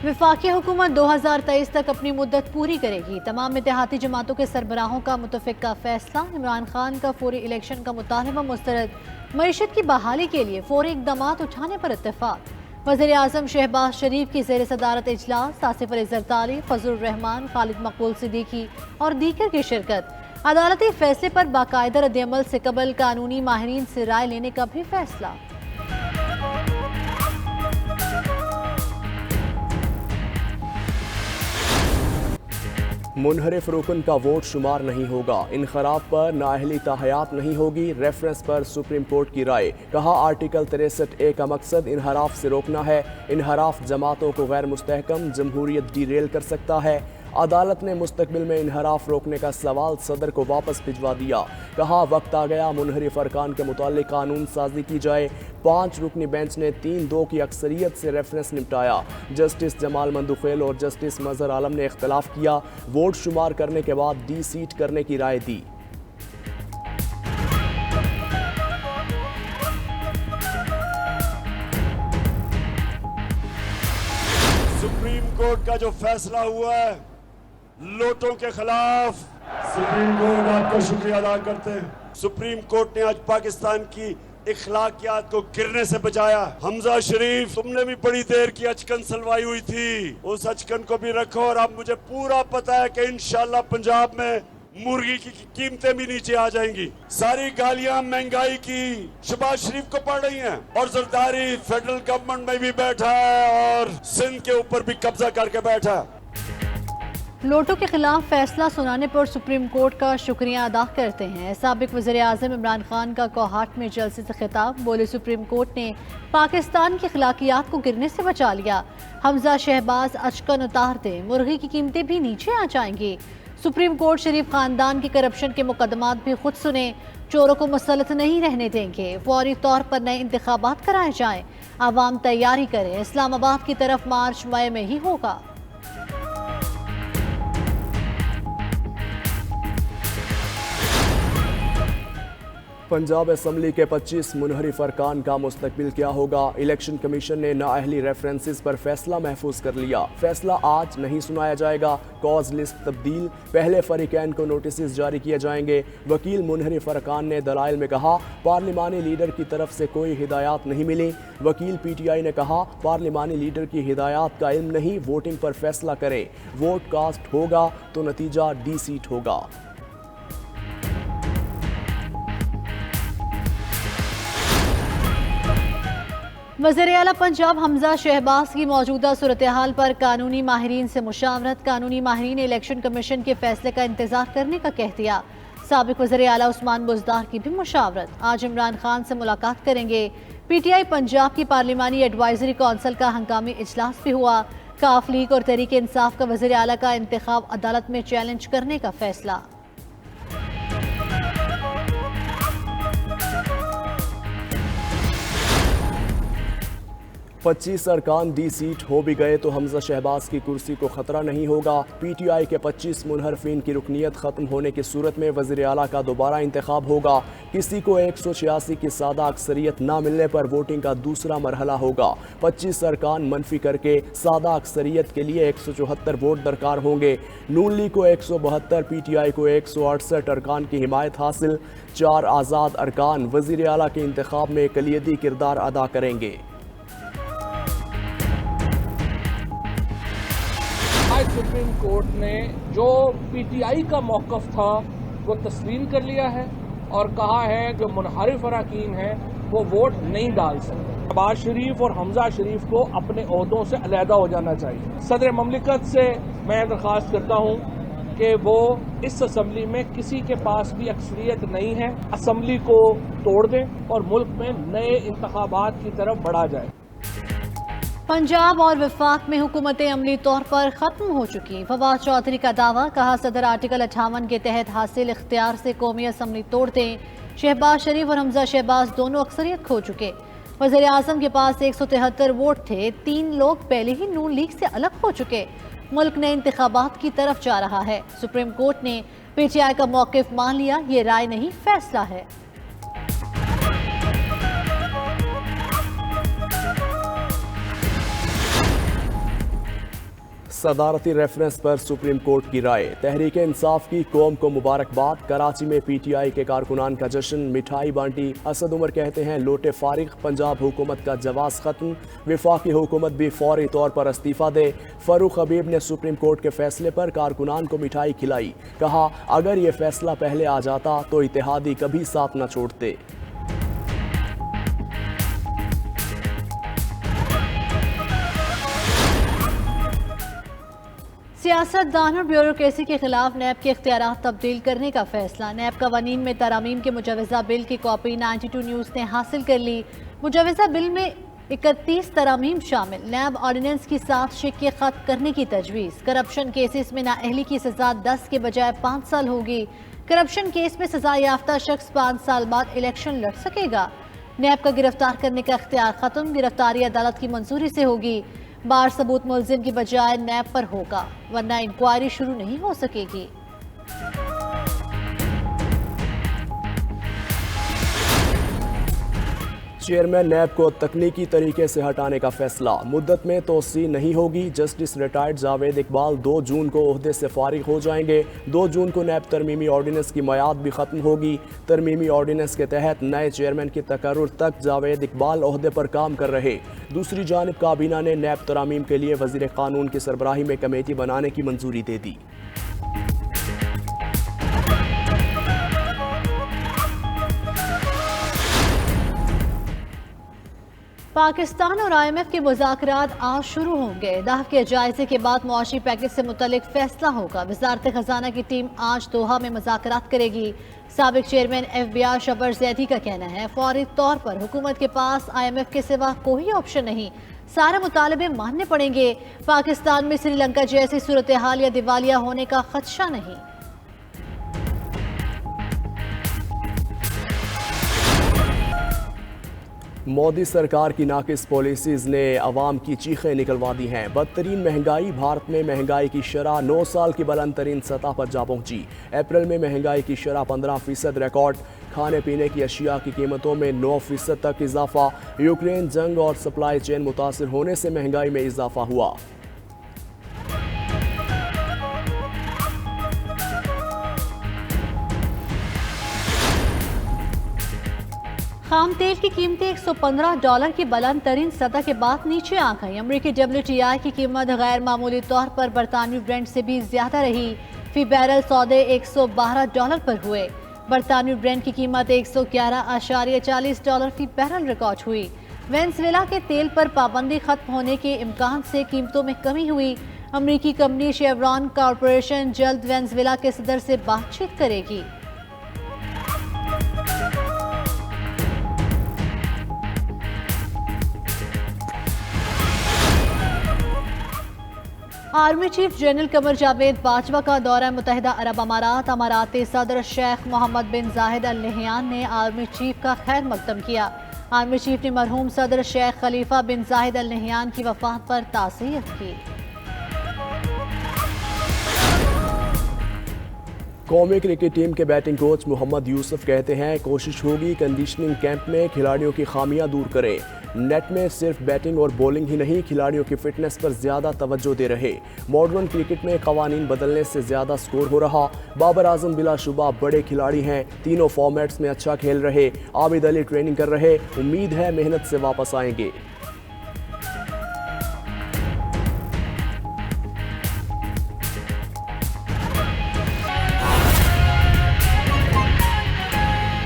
वफाकी हुकूमत 2023 तक अपनी मुद्दत पूरी करेगी। तमाम इत्तेहादी जमातों के सरबराहों का मुतफ़िक़ा फैसला। इमरान खान का फौरी इलेक्शन का मुतालबा मुस्तरद। मईशत की बहाली के लिए फौरी इक़दामात उठाने पर इत्तेफाक। वज़ीर आज़म शहबाज शरीफ की ज़ेर सदारत इजलास। आसिफ अली ज़रदारी, फजलुर रहमान, खालिद मकबूल सिद्दीकी और दीगर की शिरकत। अदालती फैसले पर बाकायदा रद्द-ए-अमल से कबल कानूनी माहिरीन से राय लेने का भी फैसला। मुनहरिफ रुकन का वोट शुमार नहीं होगा। इनखराब पर नाअहली ताहयात नहीं होगी। रेफरेंस पर सुप्रीम कोर्ट की राय। कहा आर्टिकल 63A का मकसद इनहराफ से रोकना है। इनहराफ जमातों को गैर मुस्तहकम जमहूरियत डीरेल कर सकता है। अदालत ने मुस्तकबिल में इनहराफ रोकने का सवाल सदर को वापस भिजवा दिया। कहा वक्त आ गया मुनहरिफ अरकान के मुतालिक कानून साजी की जाए। 5 रुकनी बेंच ने 3-2 की अक्सरियत से रेफरेंस निपटाया। जस्टिस जमाल मंदुखेल और जस्टिस मजहर आलम ने इख्तलाफ किया। वोट शुमार करने के बाद डी सीट करने की राय दी। सुप्रीम कोर्ट का जो फैसला हुआ है लोटों के खिलाफ, सुप्रीम कोर्ट आपका शुक्रिया अदा करते हैं। सुप्रीम कोर्ट ने आज पाकिस्तान की इखलाकियात को गिरने से बचाया। हमजा शरीफ, तुमने भी बड़ी देर की अचकन सलवाई हुई थी, उस अचकन को भी रखो। और अब मुझे पूरा पता है कि इंशाल्लाह पंजाब में मुर्गी की कीमतें भी नीचे आ जाएंगी। सारी गालियां महंगाई की शहबाज शरीफ को पड़ रही हैं और जरदारी फेडरल गवर्नमेंट में भी बैठा है और सिंध के ऊपर भी कब्जा करके बैठा है। लोटों के खिलाफ फैसला सुनाने पर सुप्रीम कोर्ट का शुक्रिया अदा करते हैं। साबिक वज़ीर आज़म इमरान खान का कोहाट में जलसे से खिताब। बोले सुप्रीम कोर्ट ने पाकिस्तान की अखलाकियात को गिरने से बचा लिया। हमजा शहबाज अचकन उतार दे, मुर्गी की कीमतें भी नीचे आ जाएंगी। सुप्रीम कोर्ट शरीफ खानदान की करप्शन के मुकदमात भी खुद सुने। चोरों को मुसल्लत नहीं रहने देंगे। फौरी तौर पर नए इंतखाबात कराए जाएं। आवाम तैयारी करें। इस्लामाबाद की तरफ मार्च मई में ही होगा। पंजाब असम्बली के 25 मुनहरिफ अरकान का मुस्तकबिल क्या होगा। इलेक्शन कमीशन ने नाअहली रेफरेंसेस पर फैसला महफूज कर लिया। फैसला आज नहीं सुनाया जाएगा। कॉज लिस्ट तब्दील। पहले फरीकैन को नोटिस जारी किए जाएंगे। वकील मुनहरिफ अरकान ने दलाइल में कहा पार्लिमानी लीडर की तरफ से कोई हिदायत नहीं मिली। वकील PTI ने कहा पार्लिमानी लीडर की हिदायत का इल्म नहीं, वोटिंग पर फैसला करें। वोट कास्ट होगा तो नतीजा डी सीट होगा। वज़ीर आला पंजाब हमजा शहबाज की मौजूदा सूरत हाल पर कानूनी माहिरीन से मुशावरत। कानूनी माहिरीन ने इलेक्शन कमीशन के फैसले का इंतजार करने का कह दिया। साबिक वज़ीर आला उस्मान बुज़दार की भी मुशावरत। आज इमरान खान से मुलाकात करेंगे। PTI पंजाब की पार्लिमानी एडवाइजरी कौंसिल का हंगामी इजलास भी हुआ। काफ लीग और तहरीक इंसाफ का वज़ीर आला का इंतखाब अदालत में चैलेंज करने का फैसला। 25 अरकान डी सीट हो भी गए तो हमजा शहबाज की कुर्सी को खतरा नहीं होगा। PTI के 25 मुनहरफीन की रुकनीत ख़त्म होने की सूरत में वज़ीर आला का दोबारा इंतखाब होगा। किसी को 186 की सादा अक्सरियत ना मिलने पर वोटिंग का दूसरा मरहला होगा। 25 अरकान मनफी करके सादा अक्सरियत के लिए 174 वोट दरकार होंगे। नून लीग को 172, PTI को 168 अरकान की हिमायत हासिल। 4 आज़ाद अरकान वज़ीर आला के इंतखाब में कलियदी किरदार अदा करेंगे। आज सुप्रीम कोर्ट ने जो PTI का मौक़िफ़ था वो तस्लीम कर लिया है और कहा है जो मुनहरिफ अरकान हैं वो वोट नहीं डाल सकते। शहबाज शरीफ और हमजा शरीफ को अपने ओहदों से अलहदा हो जाना चाहिए। सदर ममलिकत से मैं दरख्वास्त करता हूँ कि वो इस असम्बली में किसी के पास भी अक्सरियत नहीं है, असम्बली को तोड़ दें और मुल्क में नए इंतखाबात की तरफ बढ़ा जाए। पंजाब और वफाक में हुकूमतें अमली तौर पर ख़त्म हो चुकी। फवाद चौधरी का दावा। कहा सदर आर्टिकल 58 के तहत हासिल इख्तियार से कौमी असम्बली तोड़ दें। शहबाज शरीफ और हमजा शहबाज दोनों अक्सरियत खो चुके। वज़ीर आज़म के पास 173 वोट थे। 3 लोग पहले ही नून लीग से अलग हो चुके। मुल्क ने इंतखाबात की तरफ जा रहा है। सुप्रीम कोर्ट ने PTI का मौक़िफ़ मान लिया। ये राय नहीं, फैसला है। सदारती रेफरेंस पर सुप्रीम कोर्ट की राय। तहरीक इंसाफ की कौम को मुबारकबाद। कराची में PTI के कारकुनान का जश्न, मिठाई बांटी। असद उमर कहते हैं लोटे फारिग, पंजाब हुकूमत का जवाब खत्म। वफाकी हुकूमत भी फौरी तौर पर इस्तीफा दे। फरूख हबीब ने सुप्रीम कोर्ट के फैसले पर कारकुनान को मिठाई खिलाई। कहा अगर ये फैसला पहले आ जाता तो इत्तेहादी कभी साथ न छोड़ते। सियासतदान और ब्यूरोक्रेसी के खिलाफ नैब के इख्तियारात तब्दील करने का फैसला। नैब कवानीन में तरामीम के मुजवजा बिल की कॉपी 92 न्यूज़ ने हासिल कर ली। मुजवजा बिल में 31 तरामीम शामिल। नैब ऑर्डिनेंस की 7 शिक्के खत्म करने की तजवीज़। करप्शन केसेस में नाअहली की सजा 10 के बजाय 5 साल होगी। करप्शन केस में सजा याफ्ता शख्स 5 साल बाद इलेक्शन लड़ सकेगा। नैब का गिरफ्तार करने का इख्तियार खत्म। गिरफ्तारी अदालत की मंजूरी से होगी। बार सबूत मुलजिम की बजाय नैब पर होगा, वरना इंक्वायरी शुरू नहीं हो सकेगी। चेयरमैन नैब को तकनीकी तरीके से हटाने का फैसला। मुद्दत में तोसी नहीं होगी। जस्टिस रिटायर्ड जावेद इकबाल 2 जून को ओहदे से फारिग हो जाएंगे। 2 जून को नैब तरमीमी ऑर्डिनेंस की मियाद भी खत्म होगी। तरमीमी ऑर्डिनेंस के तहत नए चेयरमैन की तकर्रुर तक जावेद इकबाल ओहदे पर काम कर रहे। दूसरी जानिब काबीना ने नैब तरामीम के लिए वजीर कानून की सरबराही में कमेटी बनाने की मंजूरी दे दी। पाकिस्तान और IMF के मुज़ाकरात आज शुरू होंगे। दहफ के जायजे के बाद मुआशी पैकेज से मुतल्लिक फैसला होगा। वज़ारत खजाना की टीम आज दोहा में मुज़ाकरात करेगी। साबिक चेयरमैन FBI शबर जैदी का कहना है फौरी तौर पर हुकूमत के पास IMF के सिवा कोई ऑप्शन नहीं, सारे मुतालबे मानने पड़ेंगे। पाकिस्तान में श्रीलंका जैसी सूरत हाल या दिवालिया होने का खदशा नहीं। मोदी सरकार की नाकिस पॉलिसीज़ ने अवाम की चीखें निकलवा दी हैं। बदतरीन महंगाई। भारत में महंगाई की शरह 9 साल की बुलंद तरीन सतह पर जा पहुंची। अप्रैल में महंगाई की शरह 15% रिकॉर्ड। खाने पीने की अशिया की कीमतों में 9% तक इजाफा। यूक्रेन जंग और सप्लाई चेन मुतासर होने से महंगाई में इजाफा हुआ। खाम तेल की कीमतें $115 की बुलंद तरीन सतह के बाद नीचे आ गई। अमरीकी WTI की कीमत गैर मामूली तौर पर बरतानवी ब्रेंट से भी ज्यादा रही। फी बैरल सौदे $112 पर हुए। बरतानवी ब्रेंट की कीमत $111.40 फी बैरल रिकॉर्ड हुई। वेनेजुएला के तेल पर पाबंदी खत्म होने के इम्कान से कीमतों में कमी हुई। अमरीकी कंपनी शेवरॉन कॉरपोरेशन जल्द वेनेजुएला के सदर से बातचीत करेगी। Army chief general Qamar Javed Bajwa का दौरा मुत्तहिदा अरब अमारात। अमाराती सदर शेख मोहम्मद बिन जाहिद अल नहयान ने आर्मी चीफ का खैर मकदम किया। आर्मी चीफ ने मरहूम सदर शेख खलीफा बिन जाहिद अल नहयान की वफात पर ताज़ियत की। कौमी क्रिकेट टीम के बैटिंग कोच मोहम्मद यूसुफ कहते हैं कोशिश होगी कंडीशनिंग कैंप में खिलाड़ियों की खामियां दूर करें। नेट में सिर्फ बैटिंग और बॉलिंग ही नहीं, खिलाड़ियों की फिटनेस पर ज्यादा तवज्जो दे रहे। मॉडर्न क्रिकेट में कवानीन बदलने से ज्यादा स्कोर हो रहा। बाबर आजम बिलाशुबा बड़े खिलाड़ी हैं, तीनों फॉर्मेट्स में अच्छा खेल रहे। आबिद अली ट्रेनिंग कर रहे, उम्मीद है मेहनत से वापस आएंगे।